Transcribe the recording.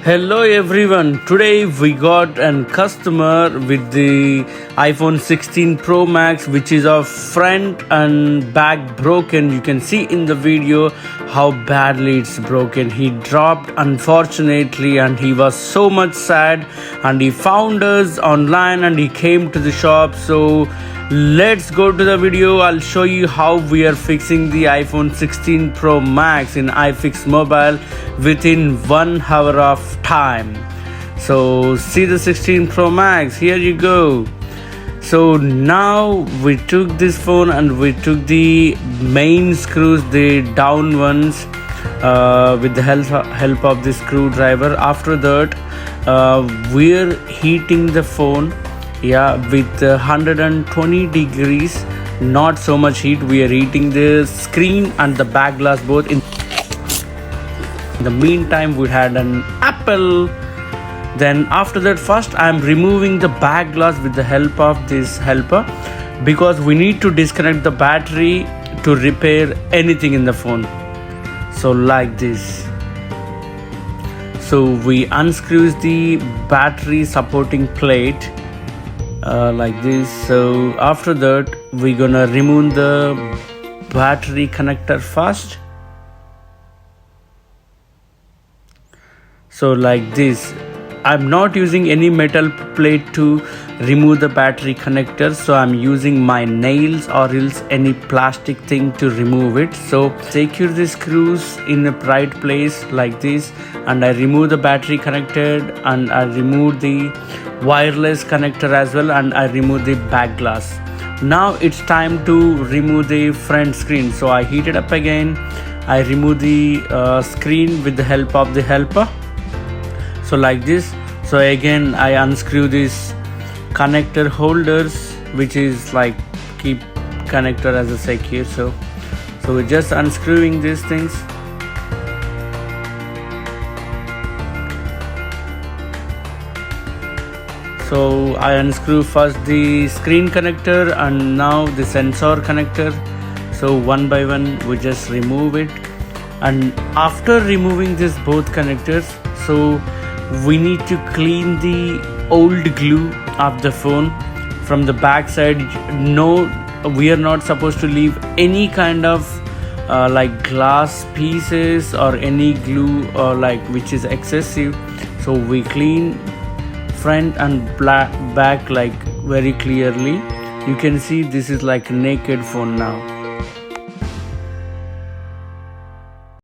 Hello everyone. Today we got a customer with the iPhone 16 Pro Max, which is of front and back broken. You can see in the video how badly it's broken. He dropped unfortunately and he was so much sad, and he found us online and he came to the shop. So let's go to the video. I'll show you how we are fixing the iPhone 16 Pro Max in iFix Mobile within 1 hour of time. So see the 16 Pro Max, here you go. So now we took this phone and we took the main screws, the down ones, with the help of the screwdriver. After that, we're heating the phone, with 120 degrees, not so much heat. We are heating the screen and the back glass both. In the meantime, we had an apple. Then after that, first I am removing the back glass with the help of this helper, because we need to disconnect the battery to repair anything in the phone. So like this. So we unscrew the battery supporting plate, like this. So after that, we're gonna remove the battery connector first. So like this. I'm not using any metal plate to remove the battery connector, so I'm using my nails or else any plastic thing to remove it. So secure the screws in a right place like this, and I remove the battery connector, and I remove the wireless connector as well, and I remove the back glass. Now it's time to remove the front screen. So I heat it up again. I remove the screen with the help of the helper. So like this. So again I unscrew this connector holders, which is like keep connector as a secure. So we're just unscrewing these things. So I unscrew first the screen connector and now the sensor connector. So one by one we just remove it, and after removing this both connectors, so we need to clean the old glue of the phone from the back side. No, we are not supposed to leave any kind of like glass pieces or any glue or like which is excessive. So we clean front and back like very clearly. You can see this is like a naked phone now.